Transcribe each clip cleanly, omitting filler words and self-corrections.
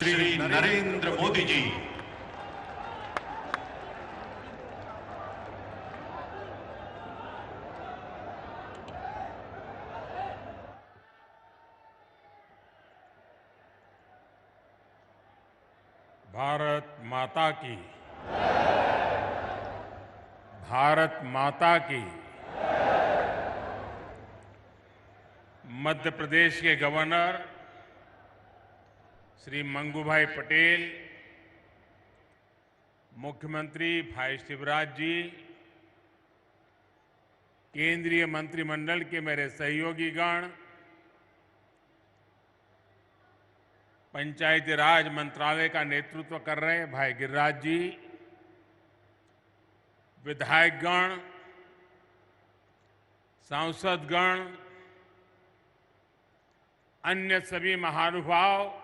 श्री नरेंद्र मोदी जी। भारत माता की, भारत माता की। मध्य प्रदेश के गवर्नर श्री मंगूभाई पटेल, मुख्यमंत्री भाई शिवराज जी, केंद्रीय मंत्रिमंडल के मेरे सहयोगीगण, पंचायती राज मंत्रालय का नेतृत्व कर रहे भाई गिरिराज जी, विधायकगण, सांसदगण, अन्य सभी महानुभाव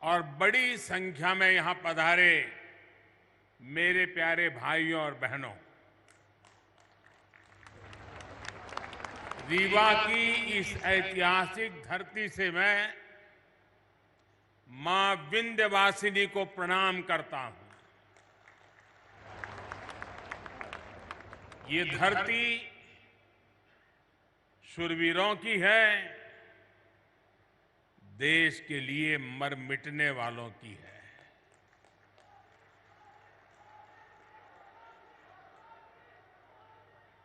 और बड़ी संख्या में यहां पधारे मेरे प्यारे भाइयों और बहनों, रीवा की इस ऐतिहासिक धरती से मैं मां विंध्यवासिनी को प्रणाम करता हूं। ये धरती शूरवीरों की है, देश के लिए मर मिटने वालों की है।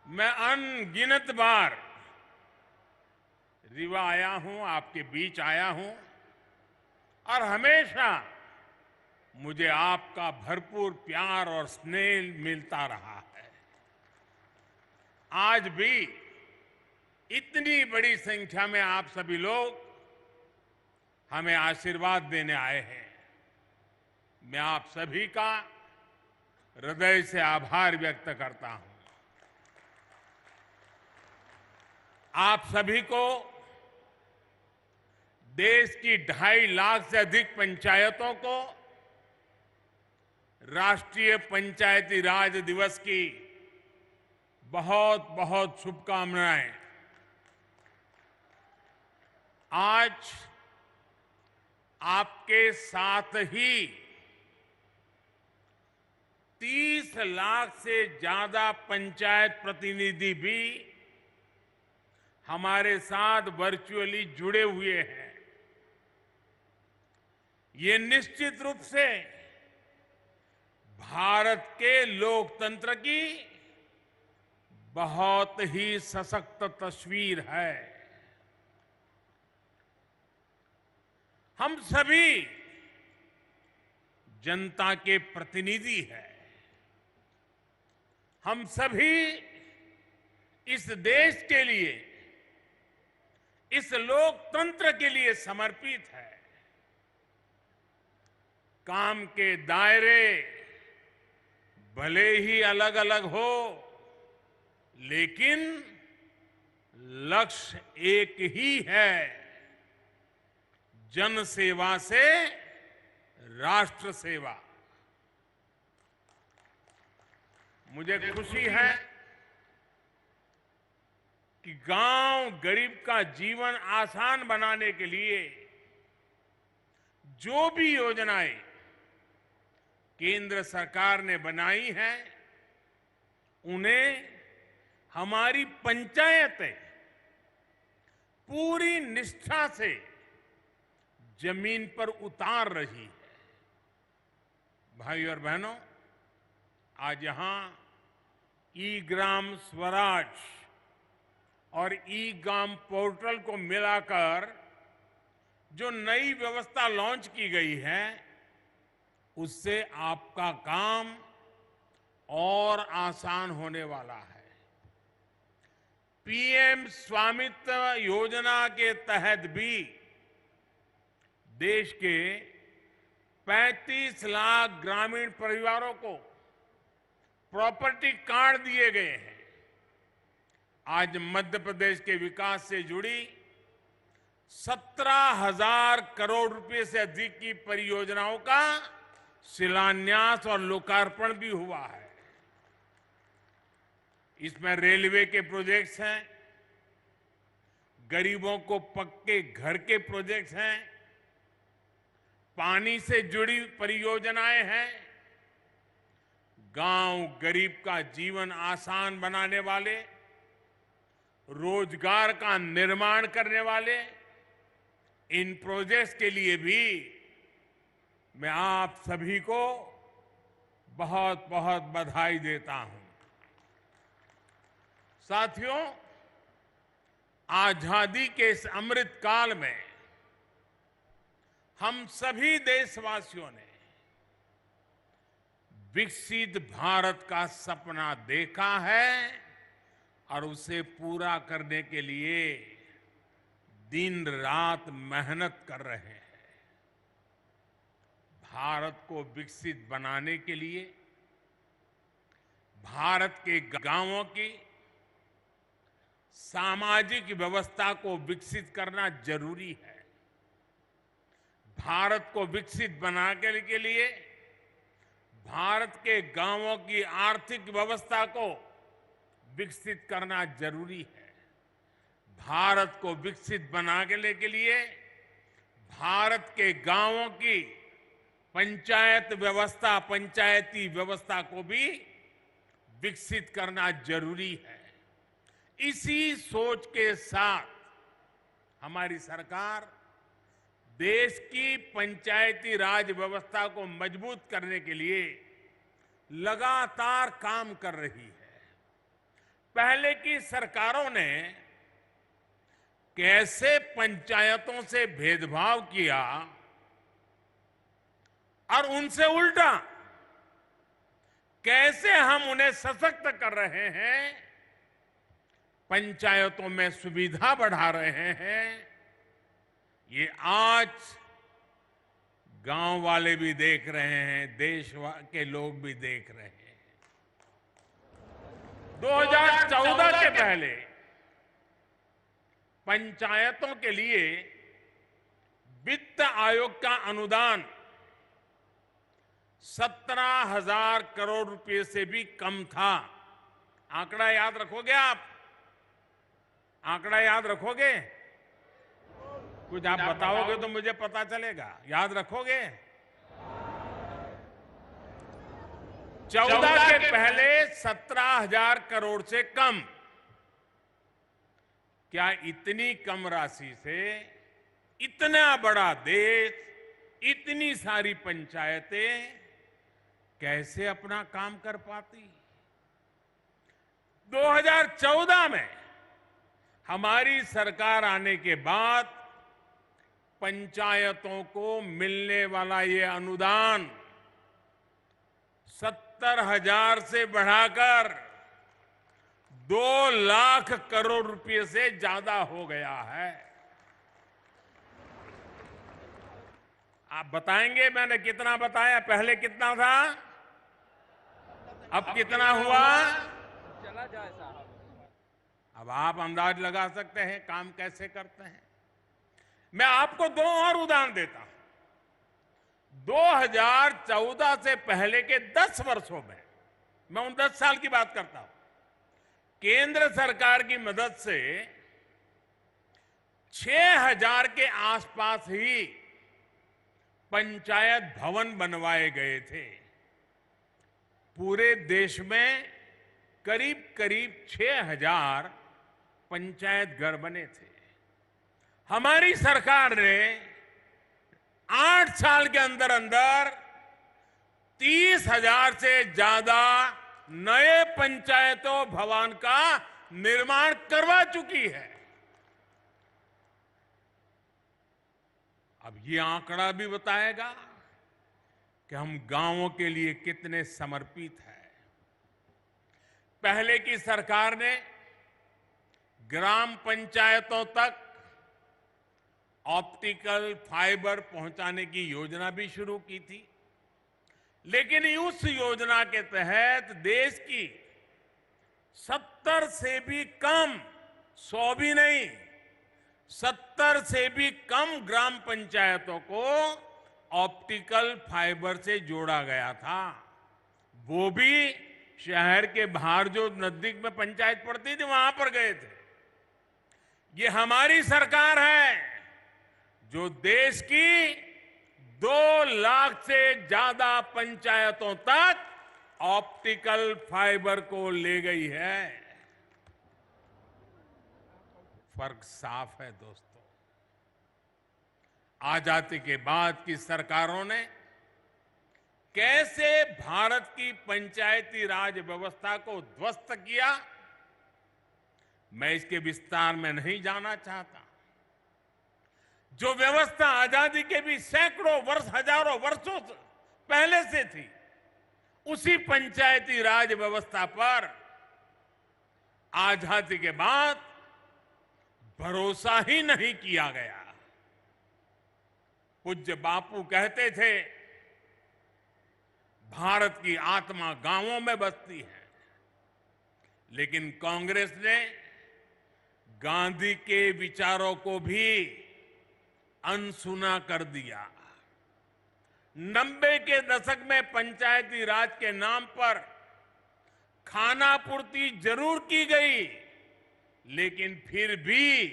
मैं अनगिनत बार रीवा आया हूं, आपके बीच आया हूं और हमेशा मुझे आपका भरपूर प्यार और स्नेह मिलता रहा है। आज भी इतनी बड़ी संख्या में आप सभी लोग हमें आशीर्वाद देने आए हैं। मैं आप सभी का हृदय से आभार व्यक्त करता हूं। आप सभी को देश की 2.5 लाख से अधिक पंचायतों को राष्ट्रीय पंचायती राज दिवस की बहुत बहुत शुभकामनाएं। आज आपके साथ ही 30 लाख से ज्यादा पंचायत प्रतिनिधि भी हमारे साथ वर्चुअली जुड़े हुए हैं। ये निश्चित रूप से भारत के लोकतंत्र की बहुत ही सशक्त तस्वीर है। हम सभी जनता के प्रतिनिधि हैं। हम सभी इस देश के लिए, इस लोकतंत्र के लिए समर्पित है। काम के दायरे भले ही अलग अलग हो, लेकिन लक्ष्य एक ही है, जन सेवा से राष्ट्र सेवा। मुझे खुशी है कि गांव गरीब का जीवन आसान बनाने के लिए जो भी योजनाएं केंद्र सरकार ने बनाई हैं, उन्हें हमारी पंचायतें पूरी निष्ठा से जमीन पर उतार रही है। भाई और बहनों, आज यहां ई ग्राम स्वराज और ई ग्राम पोर्टल को मिलाकर जो नई व्यवस्था लॉन्च की गई है, उससे आपका काम और आसान होने वाला है। पीएम स्वामित्व योजना के तहत भी देश के 35 लाख ग्रामीण परिवारों को प्रॉपर्टी कार्ड दिए गए हैं। आज मध्य प्रदेश के विकास से जुड़ी 17,000 करोड़ रुपए से अधिक की परियोजनाओं का शिलान्यास और लोकार्पण भी हुआ है। इसमें रेलवे के प्रोजेक्ट्स हैं, गरीबों को पक्के घर के प्रोजेक्ट्स हैं, पानी से जुड़ी परियोजनाएं हैं, गांव गरीब का जीवन आसान बनाने वाले, रोजगार का निर्माण करने वाले इन प्रोजेक्ट्स के लिए भी मैं आप सभी को बहुत बहुत बधाई देता हूं। साथियों, आजादी के इस अमृत काल में हम सभी देशवासियों ने विकसित भारत का सपना देखा है और उसे पूरा करने के लिए दिन रात मेहनत कर रहे हैं। भारत को विकसित बनाने के लिए भारत के गांवों की सामाजिक व्यवस्था को विकसित करना जरूरी है। भारत को विकसित बनाने के लिए भारत के गांवों की आर्थिक व्यवस्था को विकसित करना जरूरी है। भारत को विकसित बनाने के लिए भारत के गांवों की पंचायत व्यवस्था, पंचायती व्यवस्था को भी विकसित करना जरूरी है। इसी सोच के साथ हमारी सरकार देश की पंचायती राज व्यवस्था को मजबूत करने के लिए लगातार काम कर रही है। पहले की सरकारों ने कैसे पंचायतों से भेदभाव किया और उनसे उल्टा कैसे हम उन्हें सशक्त कर रहे हैं, पंचायतों में सुविधा बढ़ा रहे हैं, ये आज गांव वाले भी देख रहे हैं, देश के लोग भी देख रहे हैं। 2014 के पहले पंचायतों के लिए वित्त आयोग का अनुदान 17,000 करोड़ रुपए से भी कम था। आंकड़ा याद रखोगे आप? आंकड़ा याद रखोगे? कुछ आप बताओगे तो मुझे पता चलेगा। याद रखोगे? 14 के पहले 17,000 करोड़ से कम। क्या इतनी कम राशि से इतना बड़ा देश, इतनी सारी पंचायतें कैसे अपना काम कर पाती? 2014 में हमारी सरकार आने के बाद पंचायतों को मिलने वाला ये अनुदान 70,000 से बढ़ाकर 2 लाख करोड़ रुपए से ज्यादा हो गया है। आप बताएंगे मैंने कितना बताया? पहले कितना था, अब कितना हुआ? चला जाए साहब। अब आप अंदाज लगा सकते हैं काम कैसे करते हैं। मैं आपको 2 और उदाहरण देता हूं। 2014 से पहले के 10 वर्षों में, मैं उन 10 साल की बात करता हूं, केंद्र सरकार की मदद से 6,000 के आसपास ही पंचायत भवन बनवाए गए थे। पूरे देश में करीब करीब 6,000 पंचायत घर बने थे। हमारी सरकार ने 8 साल के अंदर अंदर 30,000 से ज्यादा नए पंचायतों भवन का निर्माण करवा चुकी है। अब ये आंकड़ा भी बताएगा कि हम गांवों के लिए कितने समर्पित हैं। पहले की सरकार ने ग्राम पंचायतों तक ऑप्टिकल फाइबर पहुंचाने की योजना भी शुरू की थी, लेकिन उस योजना के तहत देश की 70 से भी कम, 100 भी नहीं, 70 से भी कम ग्राम पंचायतों को ऑप्टिकल फाइबर से जोड़ा गया था। वो भी शहर के बाहर जो नजदीक में पंचायत पड़ती थी वहां पर गए थे। ये हमारी सरकार है जो देश की 2 लाख से ज्यादा पंचायतों तक ऑप्टिकल फाइबर को ले गई है। फर्क साफ है दोस्तों। आजादी के बाद की सरकारों ने कैसे भारत की पंचायती राज व्यवस्था को ध्वस्त किया, मैं इसके विस्तार में नहीं जाना चाहता। जो व्यवस्था आजादी के भी सैकड़ों वर्ष, हजारों वर्षों पहले से थी, उसी पंचायती राज व्यवस्था पर आजादी के बाद भरोसा ही नहीं किया गया। पूज्य बापू कहते थे, भारत की आत्मा गांवों में बसती है, लेकिन कांग्रेस ने गांधी के विचारों को भी अनसुना कर दिया। 90 के दशक में पंचायती राज के नाम पर खानापूर्ति जरूर की गई, लेकिन फिर भी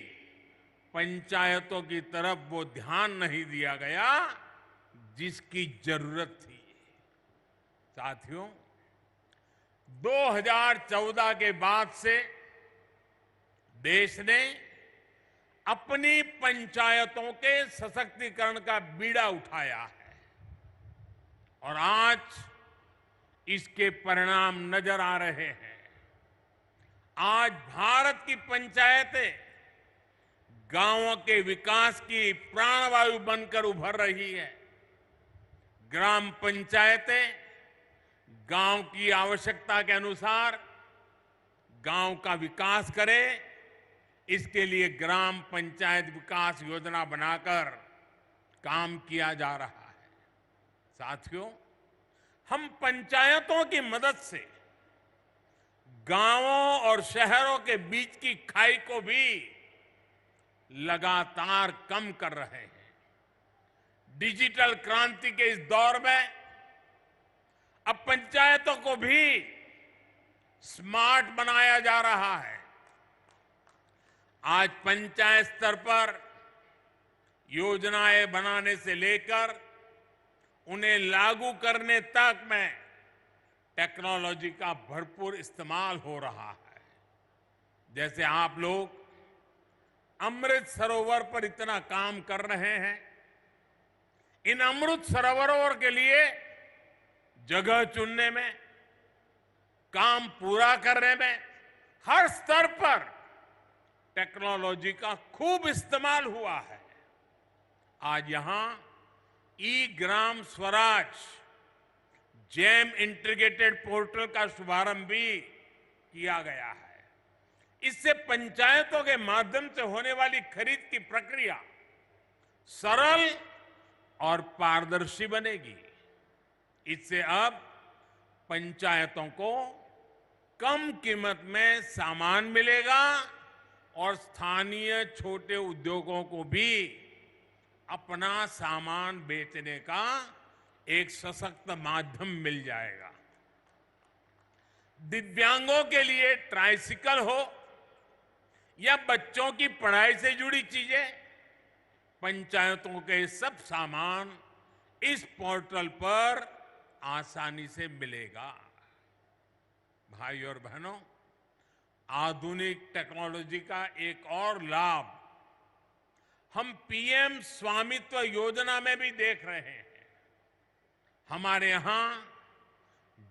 पंचायतों की तरफ वो ध्यान नहीं दिया गया जिसकी जरूरत थी। साथियों, 2014 के बाद से देश ने अपनी पंचायतों के सशक्तिकरण का बीड़ा उठाया है और आज इसके परिणाम नजर आ रहे हैं। आज भारत की पंचायतें गांवों के विकास की प्राणवायु बनकर उभर रही है। ग्राम पंचायतें गांव की आवश्यकता के अनुसार गांव का विकास करें, इसके लिए ग्राम पंचायत विकास योजना बनाकर काम किया जा रहा है। साथियों, हम पंचायतों की मदद से गांवों और शहरों के बीच की खाई को भी लगातार कम कर रहे हैं। डिजिटल क्रांति के इस दौर में अब पंचायतों को भी स्मार्ट बनाया जा रहा है। आज पंचायत स्तर पर योजनाएं बनाने से लेकर उन्हें लागू करने तक में टेक्नोलॉजी का भरपूर इस्तेमाल हो रहा है। जैसे आप लोग अमृत सरोवर पर इतना काम कर रहे हैं, इन अमृत सरोवरों के लिए जगह चुनने में, काम पूरा करने में हर स्तर पर टेक्नोलॉजी का खूब इस्तेमाल हुआ है। आज यहां ई Gram Swaraj jam integrated portal का शुभारंभ भी किया गया है। इससे पंचायतों के माध्यम से होने वाली खरीद की प्रक्रिया सरल और पारदर्शी बनेगी। इससे अब पंचायतों को कम कीमत में सामान मिलेगा और स्थानीय छोटे उद्योगों को भी अपना सामान बेचने का एक सशक्त माध्यम मिल जाएगा। दिव्यांगों के लिए ट्राइसिकल हो या बच्चों की पढ़ाई से जुड़ी चीजें, पंचायतों के सब सामान इस पोर्टल पर आसानी से मिलेगा। भाई और बहनों, आधुनिक टेक्नोलॉजी का एक और लाभ हम पीएम स्वामित्व योजना में भी देख रहे हैं। हमारे यहां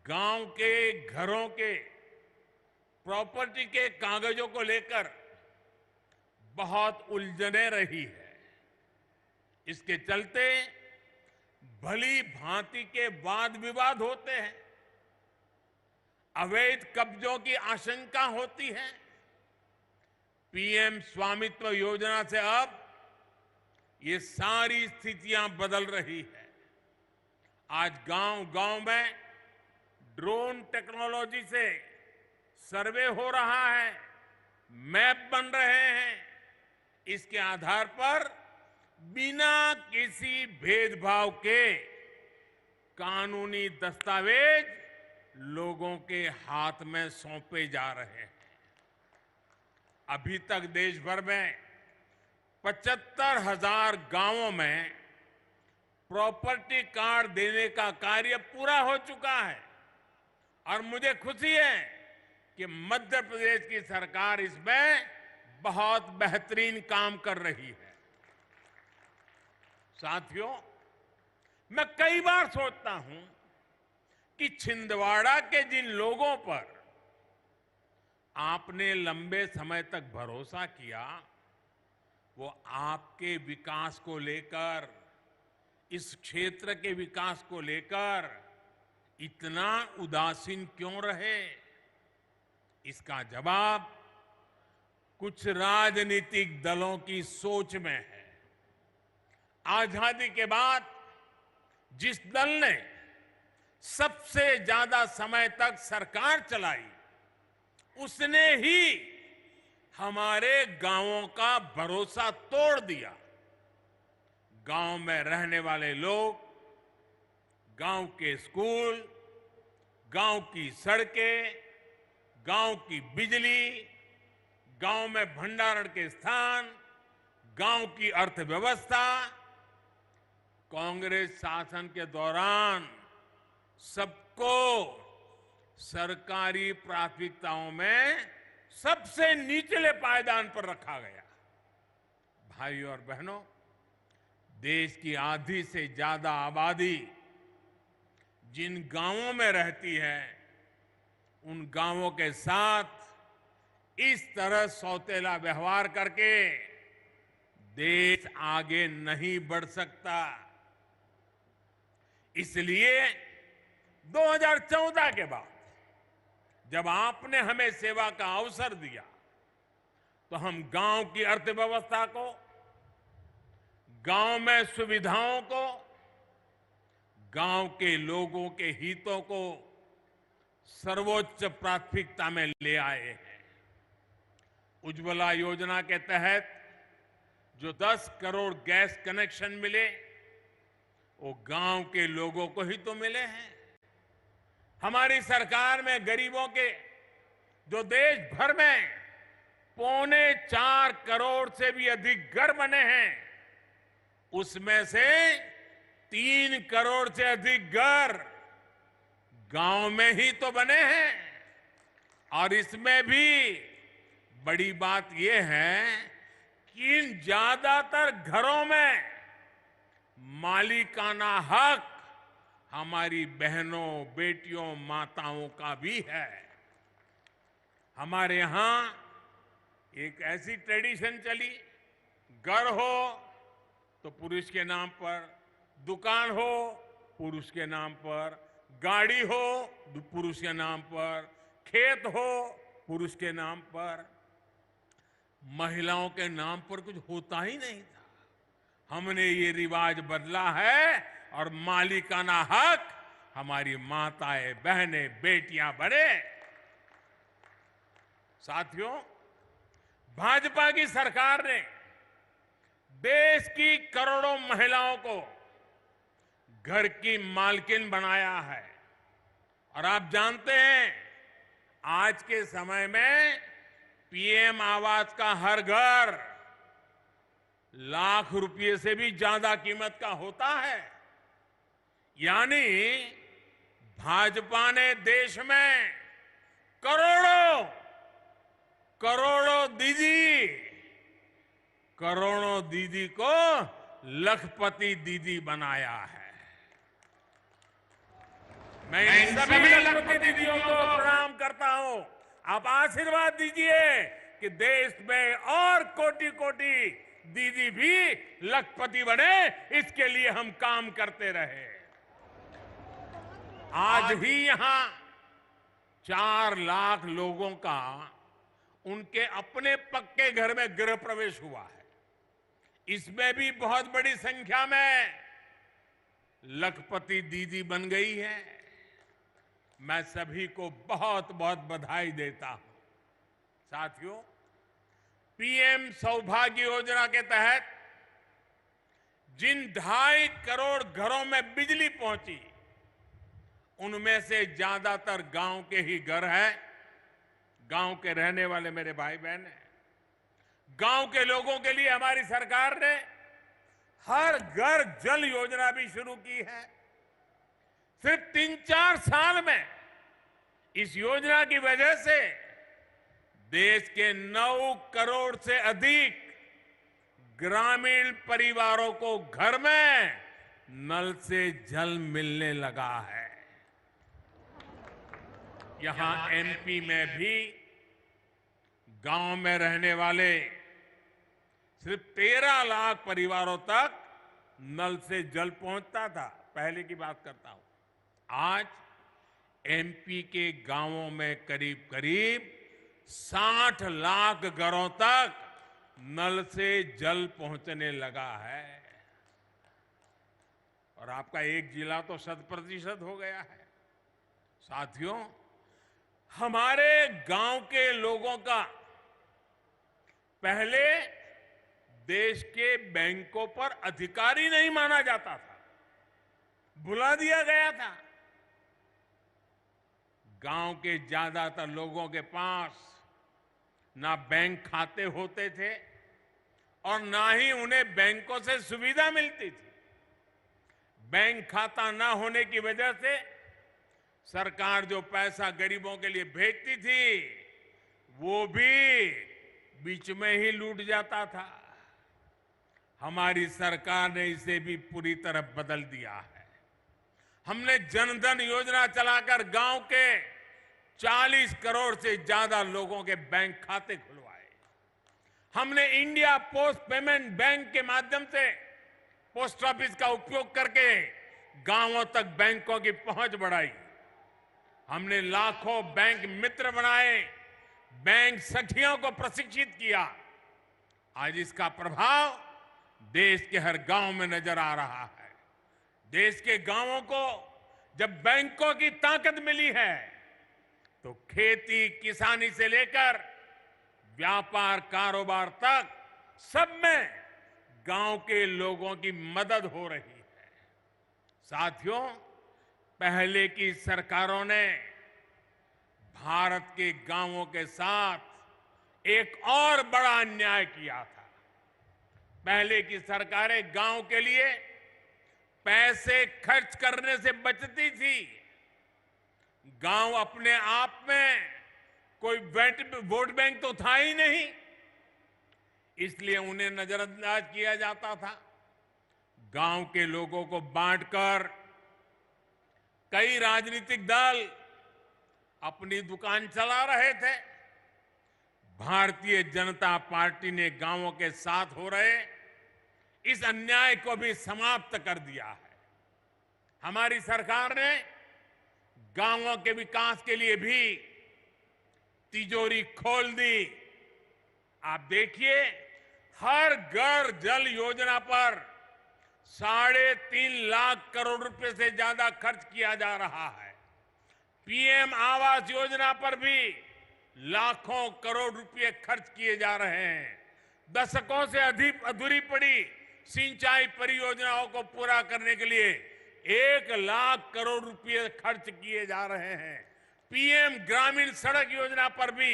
गांव के घरों के प्रॉपर्टी के कागजों को लेकर बहुत उलझने रही है। इसके चलते भली भांति के वाद विवाद होते हैं, अवैध कब्जों की आशंका होती है। पीएम स्वामित्व योजना से अब ये सारी स्थितियां बदल रही है। आज गांव-गांव में ड्रोन टेक्नोलॉजी से सर्वे हो रहा है, मैप बन रहे हैं। इसके आधार पर बिना किसी भेदभाव के कानूनी दस्तावेज लोगों के हाथ में सौंपे जा रहे हैं। अभी तक देश भर में 75,000 गांवों में प्रॉपर्टी कार्ड देने का कार्य पूरा हो चुका है और मुझे खुशी है कि मध्य प्रदेश की सरकार इसमें बहुत बेहतरीन काम कर रही है। साथियों, मैं कई बार सोचता हूं कि छिंदवाड़ा के जिन लोगों पर आपने लंबे समय तक भरोसा किया, वो आपके विकास को लेकर, इस क्षेत्र के विकास को लेकर इतना उदासीन क्यों रहे? इसका जवाब कुछ राजनीतिक दलों की सोच में है। आजादी के बाद जिस दल ने सबसे ज्यादा समय तक सरकार चलाई, उसने ही हमारे गांवों का भरोसा तोड़ दिया। गांव में रहने वाले लोग, गांव के स्कूल, गांव की सड़कें, गांव की बिजली, गांव में भंडारण के स्थान, गांव की अर्थव्यवस्था, कांग्रेस शासन के दौरान सबको सरकारी प्राथमिकताओं में सबसे निचले पायदान पर रखा गया। भाइयों और बहनों, देश की आधी से ज्यादा आबादी जिन गांवों में रहती है, उन गांवों के साथ इस तरह सौतेला व्यवहार करके देश आगे नहीं बढ़ सकता। इसलिए 2014 के बाद जब आपने हमें सेवा का अवसर दिया, तो हम गांव की अर्थव्यवस्था को, गांव में सुविधाओं को, गांव के लोगों के हितों को सर्वोच्च प्राथमिकता में ले आए हैं। उज्ज्वला योजना के तहत जो 10 करोड़ गैस कनेक्शन मिले, वो गांव के लोगों को ही तो मिले हैं। हमारी सरकार में गरीबों के जो देश भर में 4.25 करोड़ से भी अधिक घर बने हैं, उसमें से 3 करोड़ से अधिक घर गांव में ही तो बने हैं। और इसमें भी बड़ी बात यह है कि इन ज्यादातर घरों में मालिकाना हक हमारी बहनों, बेटियों, माताओं का भी है। हमारे यहां एक ऐसी ट्रेडिशन चली, घर हो तो पुरुष के नाम पर, दुकान हो पुरुष के नाम पर, गाड़ी हो पुरुष के नाम पर, खेत हो पुरुष के नाम पर, महिलाओं के नाम पर कुछ होता ही नहीं था। हमने ये रिवाज बदला है और मालिकाना हक हमारी माताएं, बहनें, बेटियां बने। साथियों, भाजपा की सरकार ने देश की करोड़ों महिलाओं को घर की मालकिन बनाया है। और आप जानते हैं, आज के समय में पीएम आवास का हर घर लाख रुपए से भी ज्यादा कीमत का होता है। यानी भाजपा ने देश में करोड़ों दीदी को लखपति दीदी बनाया है। मैं इन सभी लखपति दीदियों को प्रणाम करता हूं। आप आशीर्वाद दीजिए कि देश में और कोटि-कोटि दीदी भी लखपति बने, इसके लिए हम काम करते रहे। आज ही यहां 4 लाख लोगों का उनके अपने पक्के घर में गृह प्रवेश हुआ है। इसमें भी बहुत बड़ी संख्या में लखपति दीदी बन गई है। मैं सभी को बहुत बहुत बधाई देता हूं। साथियों, पीएम सौभाग्य योजना के तहत जिन 2.5 करोड़ घरों में बिजली पहुंची, उनमें से ज्यादातर गांव के ही घर हैं। गांव के रहने वाले मेरे भाई बहन हैं। गांव के लोगों के लिए हमारी सरकार ने हर घर जल योजना भी शुरू की है। सिर्फ 3-4 साल में इस योजना की वजह से देश के 9 करोड़ से अधिक ग्रामीण परिवारों को घर में नल से जल मिलने लगा है। यहां एमपी में भी गांव में रहने वाले सिर्फ 13 लाख परिवारों तक नल से जल पहुंचता था। पहले की बात करता हूं। आज एमपी के गांवों में करीब करीब 60 लाख घरों तक नल से जल पहुंचने लगा है। और आपका एक जिला तो 100% हो गया है। साथियों, हमारे गांव के लोगों का पहले देश के बैंकों पर अधिकारी नहीं माना जाता था, भुला दिया गया था। गांव के ज्यादातर लोगों के पास ना बैंक खाते होते थे और ना ही उन्हें बैंकों से सुविधा मिलती थी। बैंक खाता ना होने की वजह से सरकार जो पैसा गरीबों के लिए भेजती थी वो भी बीच में ही लूट जाता था। हमारी सरकार ने इसे भी पूरी तरह बदल दिया है। हमने जनधन योजना चलाकर गांव के 40 करोड़ से ज्यादा लोगों के बैंक खाते खुलवाए। हमने इंडिया पोस्ट पेमेंट बैंक के माध्यम से पोस्ट ऑफिस का उपयोग करके गांवों तक बैंकों की पहुंच बढ़ाई। हमने लाखों बैंक मित्र बनाए, बैंक सखियों को प्रशिक्षित किया। आज इसका प्रभाव देश के हर गांव में नजर आ रहा है। देश के गांवों को जब बैंकों की ताकत मिली है तो खेती किसानी से लेकर व्यापार कारोबार तक सब में गांव के लोगों की मदद हो रही है। साथियों, पहले की सरकारों ने भारत के गांवों के साथ एक और बड़ा अन्याय किया था। पहले की सरकारें गांव के लिए पैसे खर्च करने से बचती थी। गांव अपने आप में कोई वोट बैंक तो था ही नहीं, इसलिए उन्हें नजरअंदाज किया जाता था। गांव के लोगों को बांटकर कई राजनीतिक दल अपनी दुकान चला रहे थे। भारतीय जनता पार्टी ने गांवों के साथ हो रहे इस अन्याय को भी समाप्त कर दिया है। हमारी सरकार ने गांवों के विकास के लिए भी तिजोरी खोल दी। आप देखिए, हर घर जल योजना पर 3.5 लाख करोड़ रुपए से ज्यादा खर्च किया जा रहा है। पीएम आवास योजना पर भी लाखों करोड़ रुपए खर्च किए जा रहे हैं। दशकों से अधिक अधूरी पड़ी सिंचाई परियोजनाओं को पूरा करने के लिए 1 लाख करोड़ रुपए खर्च किए जा रहे हैं। पीएम ग्रामीण सड़क योजना पर भी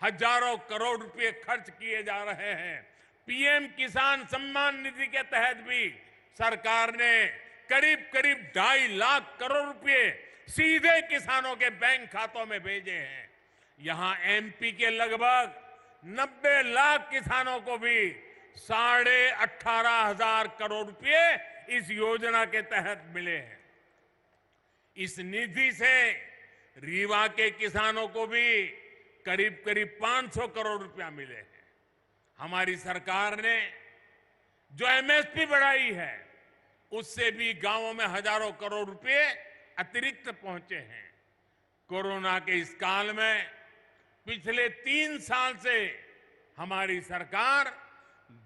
हजारों करोड़ रुपए खर्च किए जा रहे हैं। पीएम किसान सम्मान निधि के तहत भी सरकार ने करीब करीब 2.5 लाख करोड़ रुपए सीधे किसानों के बैंक खातों में भेजे हैं। यहां एमपी के लगभग 90 लाख किसानों को भी 18,500 करोड़ रुपए इस योजना के तहत मिले हैं। इस निधि से रीवा के किसानों को भी करीब करीब 500 करोड़ रुपया मिले हैं। हमारी सरकार ने जो एमएसपी बढ़ाई है उससे भी गांवों में हजारों करोड़ रुपए अतिरिक्त पहुंचे हैं। कोरोना के इस काल में पिछले 3 साल से हमारी सरकार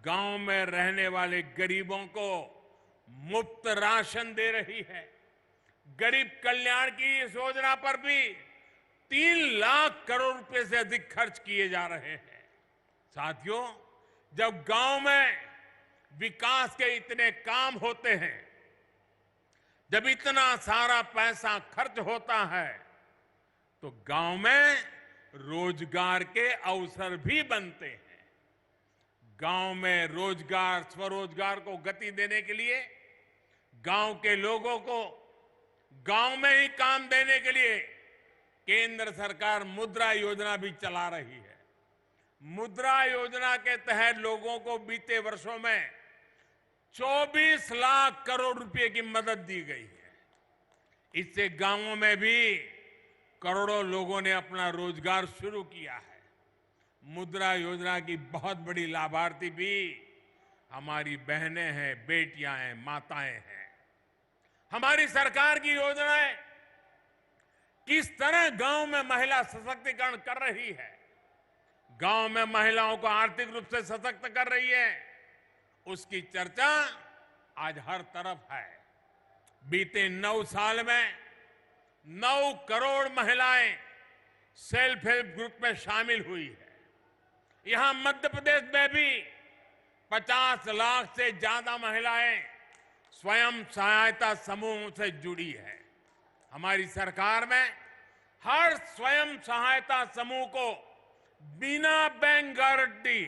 गांव में रहने वाले गरीबों को मुफ्त राशन दे रही है। गरीब कल्याण की इस योजना पर भी 3 लाख करोड़ रुपए से अधिक खर्च किए जा रहे हैं। साथियों, जब गांव में विकास के इतने काम होते हैं, जब इतना सारा पैसा खर्च होता है, तो गांव में रोजगार के अवसर भी बनते हैं। गांव में रोजगार, स्वरोजगार को गति देने के लिए, गांव के लोगों को गांव में ही काम देने के लिए केंद्र सरकार मुद्रा योजना भी चला रही है। मुद्रा योजना के तहत लोगों को बीते वर्षों में 24 लाख करोड़ रुपए की मदद दी गई है। इससे गांवों में भी करोड़ों लोगों ने अपना रोजगार शुरू किया है। मुद्रा योजना की बहुत बड़ी लाभार्थी भी हमारी बहनें हैं, बेटियां हैं, माताएं हैं। हमारी सरकार की योजनाएं किस तरह गांव में महिला सशक्तिकरण कर रही है, गांव में महिलाओं को आर्थिक रूप से सशक्त कर रही है, उसकी चर्चा आज हर तरफ है। बीते 9 साल में 9 करोड़ महिलाएं सेल्फ हेल्प ग्रुप में शामिल हुई है। यहां मध्य प्रदेश में भी 50 लाख से ज्यादा महिलाएं स्वयं सहायता समूह से जुड़ी है। हमारी सरकार में हर स्वयं सहायता समूह को बिना बैंक गारंटी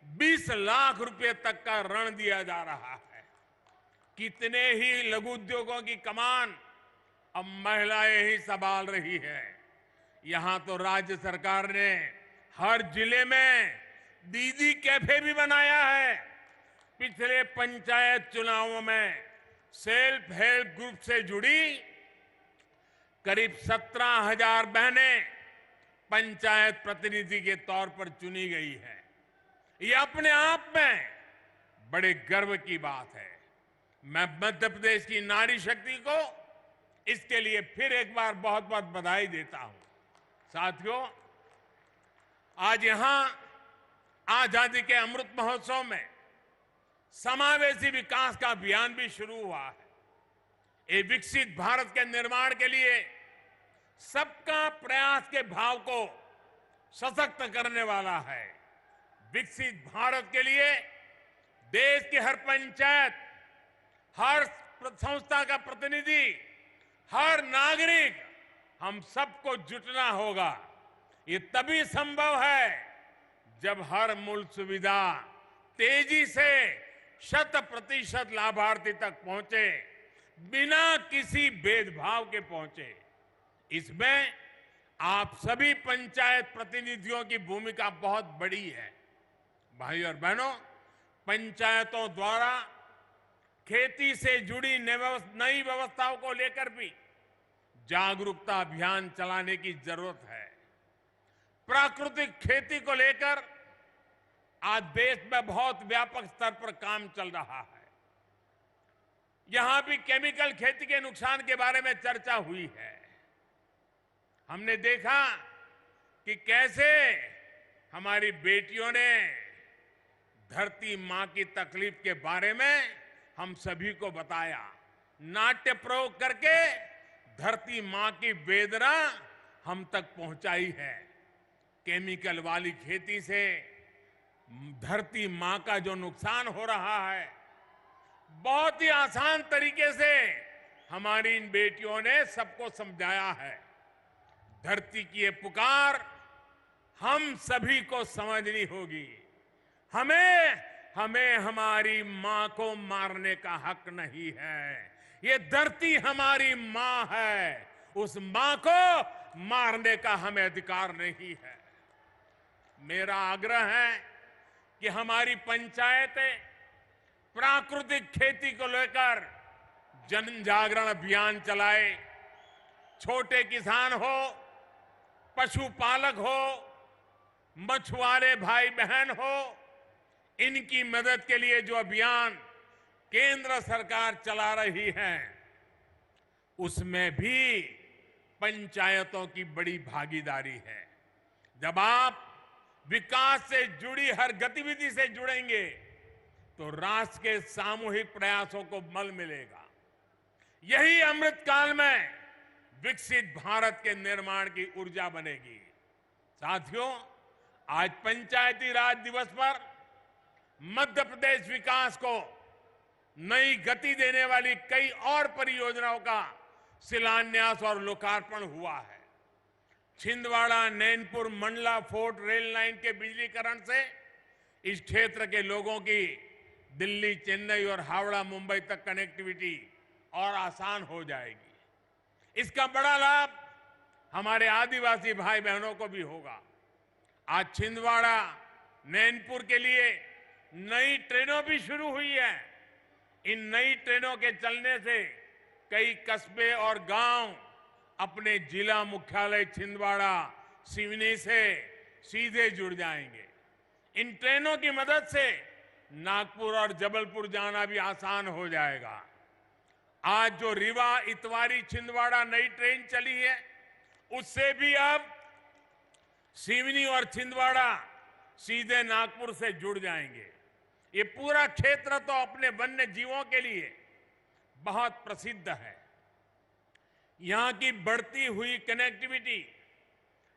20 लाख रुपए तक का ऋण दिया जा रहा है। कितने ही लघु उद्योगों की कमान अब महिलाएं ही संभाल रही है। यहां तो राज्य सरकार ने हर जिले में दीदी कैफे भी बनाया है। पिछले पंचायत चुनावों में सेल्फ हेल्प ग्रुप से जुड़ी करीब 17,000 बहनें पंचायत प्रतिनिधि के तौर पर चुनी गई है। ये अपने आप में बड़े गर्व की बात है। मैं मध्य प्रदेश की नारी शक्ति को इसके लिए फिर एक बार बहुत बहुत बधाई देता हूं। साथियों, आज यहां आजादी के अमृत महोत्सव में समावेशी विकास का अभियान भी शुरू हुआ है। ये विकसित भारत के निर्माण के लिए सबका प्रयास के भाव को सशक्त करने वाला है। विकसित भारत के लिए देश की हर पंचायत, हर संस्था का प्रतिनिधि, हर नागरिक, हम सबको जुटना होगा। ये तभी संभव है जब हर मूल सुविधा तेजी से 100% लाभार्थी तक पहुंचे, बिना किसी भेदभाव के पहुंचे। इसमें आप सभी पंचायत प्रतिनिधियों की भूमिका बहुत बड़ी है। भाई और बहनों, पंचायतों द्वारा खेती से जुड़ी नई व्यवस्थाओं को लेकर भी जागरूकता अभियान चलाने की जरूरत है। प्राकृतिक खेती को लेकर आज देश में बहुत व्यापक स्तर पर काम चल रहा है। यहां भी केमिकल खेती के नुकसान के बारे में चर्चा हुई है। हमने देखा कि कैसे हमारी बेटियों ने धरती मां की तकलीफ के बारे में हम सभी को बताया। नाट्य प्रयोग करके धरती मां की वेदना हम तक पहुंचाई है। केमिकल वाली खेती से धरती मां का जो नुकसान हो रहा है, बहुत ही आसान तरीके से हमारी इन बेटियों ने सबको समझाया है। धरती की ये पुकार हम सभी को समझनी होगी। हमें हमारी मां को मारने का हक नहीं है। ये धरती हमारी मां है, उस मां को मारने का हमें अधिकार नहीं है। मेरा आग्रह है कि हमारी पंचायतें प्राकृतिक खेती को लेकर जन जागरण अभियान चलाए। छोटे किसान हो, पशुपालक हो, मछुआरे भाई बहन हो, इनकी मदद के लिए जो अभियान केंद्र सरकार चला रही है, उसमें भी पंचायतों की बड़ी भागीदारी है। जब आप विकास से जुड़ी हर गतिविधि से जुड़ेंगे तो राष्ट्र के सामूहिक प्रयासों को बल मिलेगा। यही अमृत काल में विकसित भारत के निर्माण की ऊर्जा बनेगी। साथियों, आज पंचायती राज दिवस पर मध्य प्रदेश विकास को नई गति देने वाली कई और परियोजनाओं का शिलान्यास और लोकार्पण हुआ है। Chhindwara, Nainpur, Mandla fort rail line के बिजलीकरण से इस क्षेत्र के लोगों की दिल्ली, चेन्नई और हावड़ा, मुंबई तक कनेक्टिविटी और आसान हो जाएगी। इसका बड़ा लाभ हमारे आदिवासी भाई बहनों को भी होगा। आज छिंदवाड़ा, नैनपुर के लिए नई ट्रेनों भी शुरू हुई है। इन नई ट्रेनों के चलने से कई कस्बे और गांव अपने जिला मुख्यालय छिंदवाड़ा, सिवनी से सीधे जुड़ जाएंगे। इन ट्रेनों की मदद से नागपुर और जबलपुर जाना भी आसान हो जाएगा। आज जो रीवा, इतवारी, छिंदवाड़ा नई ट्रेन चली है, उससे भी अब सिवनी और छिंदवाड़ा सीधे नागपुर से जुड़ जाएंगे। ये पूरा क्षेत्र तो अपने वन्य जीवों के लिए बहुत प्रसिद्ध है। यहां की बढ़ती हुई कनेक्टिविटी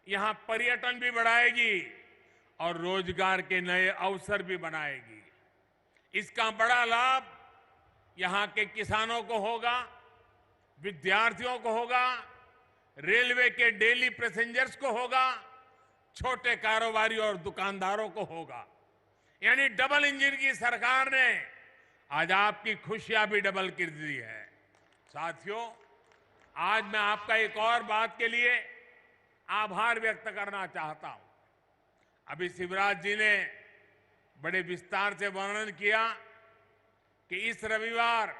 यहां पर्यटन भी बढ़ाएगी और रोजगार के नए अवसर भी बनाएगी। इसका बड़ा लाभ यहां के किसानों को होगा, विद्यार्थियों को होगा, रेलवे के डेली पैसेंजर्स को होगा, छोटे कारोबारी और दुकानदारों को होगा। यानी डबल इंजन की सरकार ने आज आपकी खुशियां भी डबल कर दी है। साथियों, आज मैं आपका एक और बात के लिए आभार व्यक्त करना चाहता हूं। अभी शिवराज जी ने बड़े विस्तार से वर्णन किया कि इस रविवार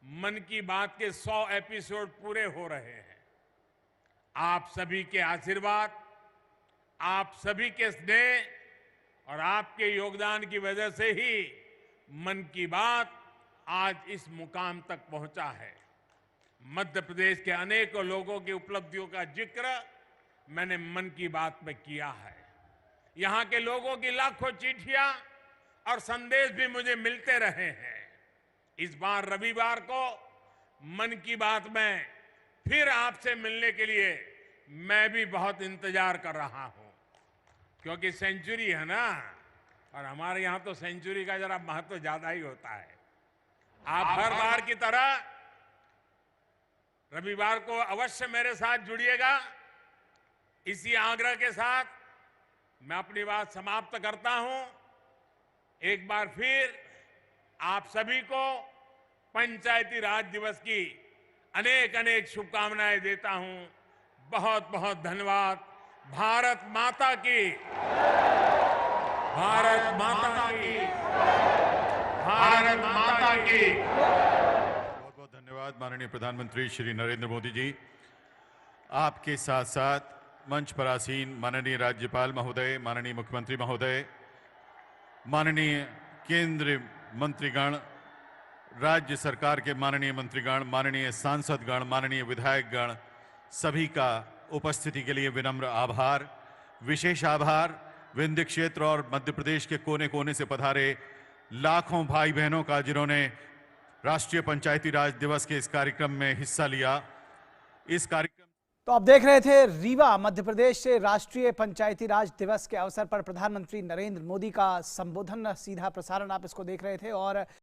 मन की बात के 100 एपिसोड पूरे हो रहे हैं। आप सभी के आशीर्वाद, आप सभी के स्नेह और आपके योगदान की वजह से ही मन की बात आज इस मुकाम तक पहुंचा है। मध्य प्रदेश के अनेकों लोगों की उपलब्धियों का जिक्र मैंने मन की बात में किया है। यहां के लोगों की लाखों चिट्ठियां और संदेश भी मुझे मिलते रहे हैं। इस बार रविवार को मन की बात में फिर आपसे मिलने के लिए मैं भी बहुत इंतजार कर रहा हूं, क्योंकि सेंचुरी है ना, और हमारे यहां तो सेंचुरी का जरा महत्व ज्यादा ही होता है। आप हर बार की तरह रविवार को अवश्य मेरे साथ जुड़िएगा। इसी आग्रह के साथ मैं अपनी बात समाप्त करता हूं। एक बार फिर आप सभी को पंचायती राज दिवस की अनेक अनेक शुभकामनाएं देता हूं। बहुत बहुत धन्यवाद। भारत माता की, भारत माता की, भारत माता की। बहुत बहुत धन्यवाद माननीय प्रधानमंत्री श्री नरेंद्र मोदी जी। आपके साथ साथ मंच पर आसीन माननीय राज्यपाल महोदय, माननीय मुख्यमंत्री महोदय, माननीय केंद्रीय मंत्रीगण, राज्य सरकार के माननीय मंत्रीगण, माननीय सांसदगण, माननीय विधायकगण, सभी का उपस्थिति के लिए विनम्र आभार। विशेष आभार विंध्य क्षेत्र और मध्य प्रदेश के कोने कोने से पधारे लाखों भाई बहनों का, जिन्होंने राष्ट्रीय पंचायती राज दिवस के इस कार्यक्रम में हिस्सा लिया। इस कार्यक्रम तो आप देख रहे थे रीवा मध्य प्रदेश से राष्ट्रीय पंचायती राज दिवस के अवसर पर प्रधानमंत्री नरेंद्र मोदी का संबोधन, सीधा प्रसारण आप इसको देख रहे थे। और